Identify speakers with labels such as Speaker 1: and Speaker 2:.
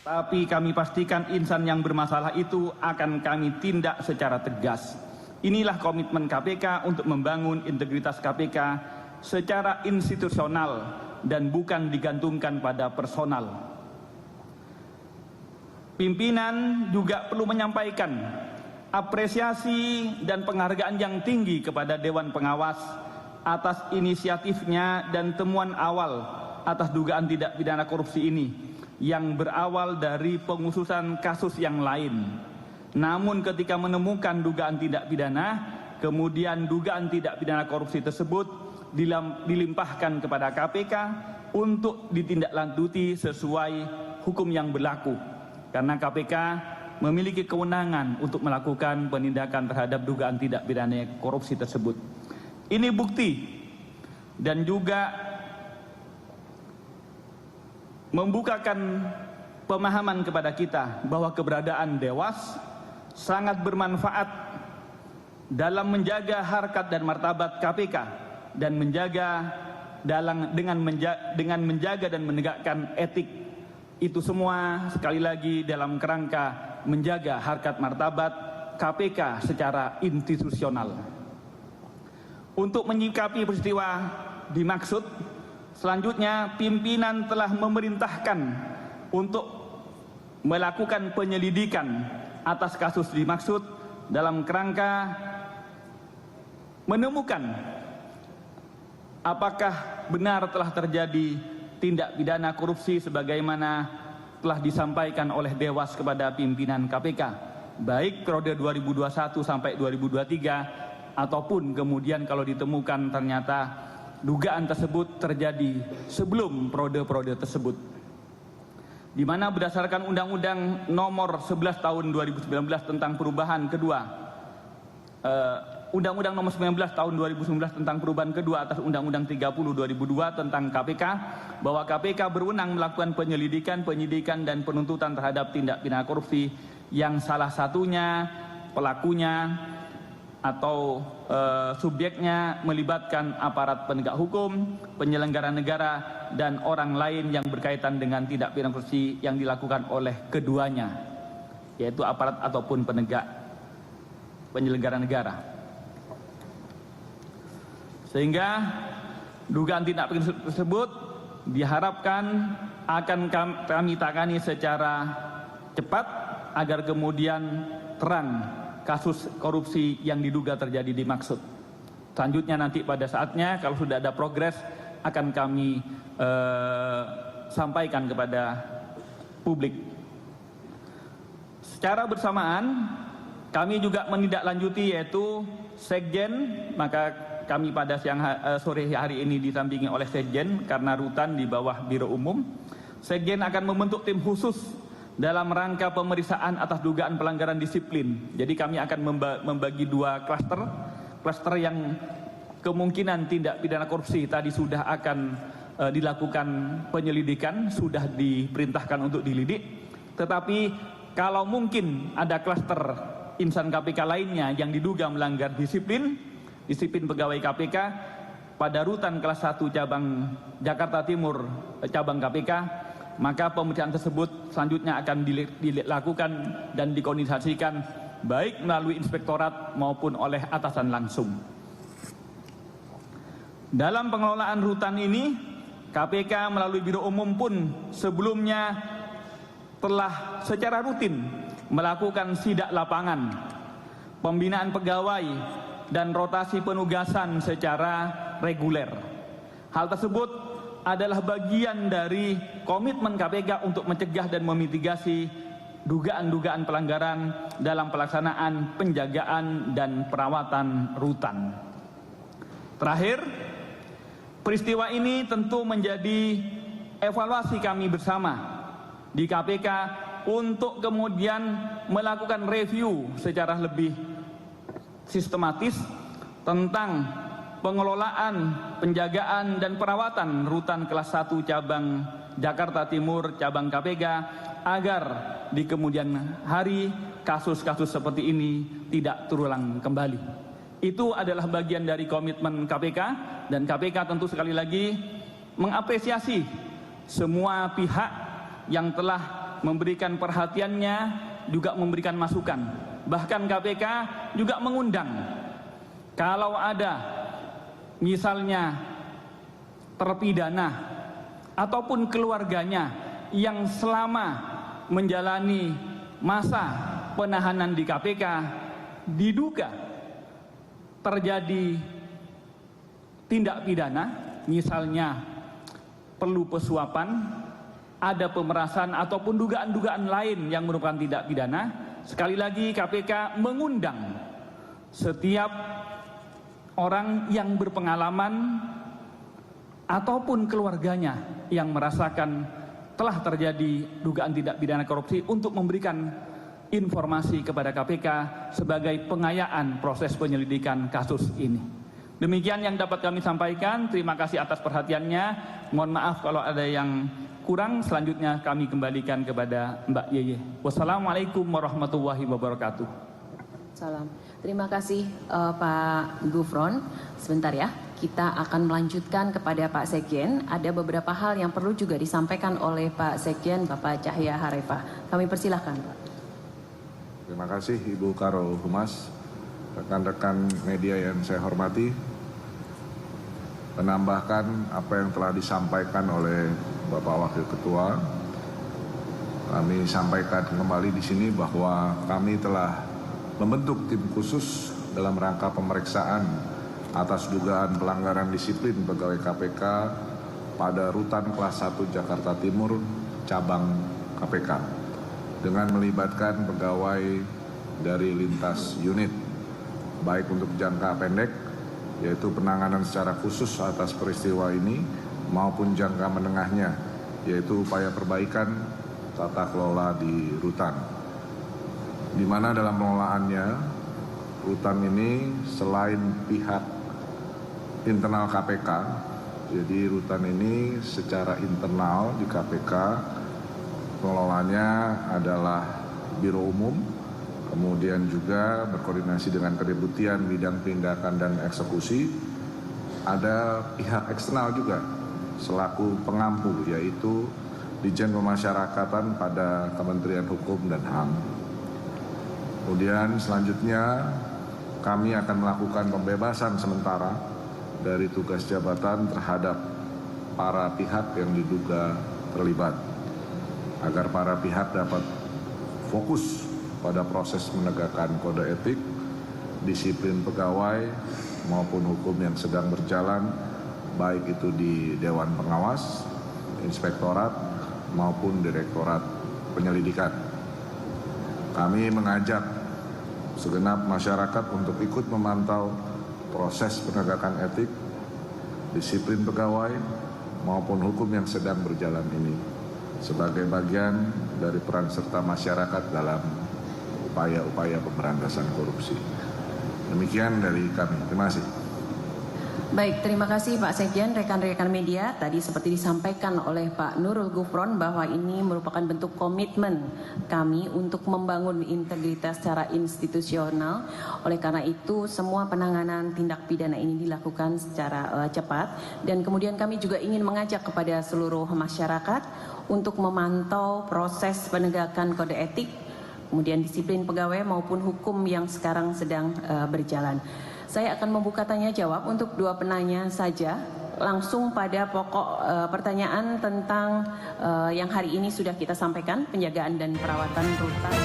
Speaker 1: Tapi kami pastikan insan yang bermasalah itu akan kami tindak secara tegas. Inilah komitmen KPK untuk membangun integritas KPK secara institusional dan bukan digantungkan pada personal. Pimpinan juga perlu menyampaikan apresiasi dan penghargaan yang tinggi kepada Dewan Pengawas atas inisiatifnya dan temuan awal atas dugaan tindak pidana korupsi ini yang berawal dari pengususan kasus yang lain. Namun ketika menemukan dugaan tindak pidana, kemudian dugaan tindak pidana korupsi tersebut dilimpahkan kepada KPK untuk ditindaklanjuti sesuai hukum yang berlaku. Karena KPK memiliki kewenangan untuk melakukan penindakan terhadap dugaan tindak pidana korupsi tersebut. Ini bukti dan juga membukakan pemahaman kepada kita bahwa keberadaan Dewas sangat bermanfaat dalam menjaga harkat dan martabat KPK dan dengan menjaga dan menegakkan etik. Itu semua sekali lagi dalam kerangka menjaga harkat martabat KPK secara institusional. Untuk menyikapi peristiwa dimaksud, selanjutnya pimpinan telah memerintahkan untuk melakukan penyelidikan atas kasus dimaksud dalam kerangka menemukan apakah benar telah terjadi tindak pidana korupsi sebagaimana telah disampaikan oleh Dewas kepada pimpinan KPK, baik periode 2021 sampai 2023 ataupun kemudian kalau ditemukan ternyata dugaan tersebut terjadi sebelum periode-periode tersebut. Di mana berdasarkan Undang-Undang Nomor 11 Tahun 2019 tentang perubahan kedua, Undang-Undang Nomor 19 Tahun 2019 tentang perubahan kedua atas Undang-Undang 30 2002 tentang KPK, bahwa KPK berwenang melakukan penyelidikan, penyidikan dan penuntutan terhadap tindak pidana korupsi yang salah satunya pelakunya atau subjeknya melibatkan aparat penegak hukum, penyelenggara negara, dan orang lain yang berkaitan dengan tindak pidana korupsi yang dilakukan oleh keduanya, yaitu aparat ataupun penyelenggara negara. Sehingga dugaan tindak pidana tersebut diharapkan akan kami tangani secara cepat agar kemudian terang kasus korupsi yang diduga terjadi dimaksud. Selanjutnya nanti pada saatnya kalau sudah ada progres akan kami sampaikan kepada publik. Secara bersamaan kami juga menindaklanjuti yaitu Sekjen, maka kami pada sore hari ini didampingi oleh Sekjen karena rutan di bawah Biro Umum. Sekjen akan membentuk tim khusus dalam rangka pemeriksaan atas dugaan pelanggaran disiplin. Jadi kami akan membagi dua klaster yang kemungkinan tindak pidana korupsi tadi sudah akan dilakukan penyelidikan, sudah diperintahkan untuk dilidik. Tetapi kalau mungkin ada klaster insan KPK lainnya yang diduga melanggar disiplin pegawai KPK pada rutan kelas 1 cabang Jakarta Timur cabang KPK, maka pemeriksaan tersebut selanjutnya akan dilakukan dan dikoordinasikan baik melalui inspektorat maupun oleh atasan langsung. Dalam pengelolaan rutan ini, KPK melalui Biro Umum pun sebelumnya telah secara rutin melakukan sidak lapangan, pembinaan pegawai, dan rotasi penugasan secara reguler. Hal tersebut adalah bagian dari komitmen KPK untuk mencegah dan memitigasi dugaan-dugaan pelanggaran dalam pelaksanaan penjagaan dan perawatan rutan. Terakhir, peristiwa ini tentu menjadi evaluasi kami bersama di KPK untuk kemudian melakukan review secara lebih sistematis tentang pengelolaan, penjagaan, dan perawatan rutan kelas 1 cabang Jakarta Timur cabang KPK agar di kemudian hari kasus-kasus seperti ini tidak terulang kembali. Itu adalah bagian dari komitmen KPK, dan KPK tentu sekali lagi mengapresiasi semua pihak yang telah memberikan perhatiannya, juga memberikan masukan. Bahkan KPK juga mengundang kalau ada misalnya terpidana ataupun keluarganya yang selama menjalani masa penahanan di KPK diduga terjadi tindak pidana, misalnya perlu pesuapan, ada pemerasan ataupun dugaan-dugaan lain yang merupakan tindak pidana. Sekali lagi KPK mengundang setiap orang yang berpengalaman ataupun keluarganya yang merasakan telah terjadi dugaan tindak pidana korupsi untuk memberikan informasi kepada KPK sebagai pengayaan proses penyelidikan kasus ini. Demikian yang dapat kami sampaikan. Terima kasih atas perhatiannya. Mohon maaf kalau ada yang kurang. Selanjutnya kami kembalikan kepada Mbak Yeye. Wassalamualaikum warahmatullahi wabarakatuh.
Speaker 2: Salam. Terima kasih Pak Gufron. Sebentar ya, kita akan melanjutkan kepada Pak Sekjen. Ada beberapa hal yang perlu juga disampaikan oleh Pak Sekjen, Bapak Cahya Harifah. Kami persilahkan, Pak.
Speaker 3: Terima kasih Ibu Karo Humas, rekan-rekan media yang saya hormati. Menambahkan apa yang telah disampaikan oleh Bapak Wakil Ketua, kami sampaikan kembali di sini bahwa kami telah membentuk tim khusus dalam rangka pemeriksaan atas dugaan pelanggaran disiplin pegawai KPK pada Rutan Kelas 1 Jakarta Timur, cabang KPK. Dengan melibatkan pegawai dari lintas unit, baik untuk jangka pendek, yaitu penanganan secara khusus atas peristiwa ini, maupun jangka menengahnya, yaitu upaya perbaikan tata kelola di rutan. Di mana dalam pengelolaannya, rutan ini selain pihak internal KPK, jadi rutan ini secara internal di KPK, pengelolanya adalah Biro Umum, kemudian juga berkoordinasi dengan Kedeputian Bidang Penindakan dan Eksekusi. Ada pihak eksternal juga selaku pengampu, yaitu Ditjen Pemasyarakatan pada Kementerian Hukum dan HAM. Kemudian selanjutnya kami akan melakukan pembebasan sementara dari tugas jabatan terhadap para pihak yang diduga terlibat, agar para pihak dapat fokus pada proses menegakkan kode etik, disiplin pegawai maupun hukum yang sedang berjalan, baik itu di Dewan Pengawas, Inspektorat maupun Direktorat Penyelidikan. Kami mengajak segenap masyarakat untuk ikut memantau proses penegakan etik, disiplin pegawai maupun hukum yang sedang berjalan ini, sebagai bagian dari peran serta masyarakat dalam upaya-upaya pemberantasan korupsi. Demikian dari kami. Terima kasih.
Speaker 2: Baik, terima kasih Pak Sekjen, rekan-rekan media. Tadi seperti disampaikan oleh Pak Nurul Gufron bahwa ini merupakan bentuk komitmen kami untuk membangun integritas secara institusional. Oleh karena itu, semua penanganan tindak pidana ini dilakukan secara cepat. Dan kemudian kami juga ingin mengajak kepada seluruh masyarakat untuk memantau proses penegakan kode etik, kemudian disiplin pegawai maupun hukum yang sekarang sedang berjalan. Saya akan membuka tanya jawab untuk dua penanya saja, langsung pada pokok pertanyaan tentang yang hari ini sudah kita sampaikan, penjagaan dan perawatan rutan.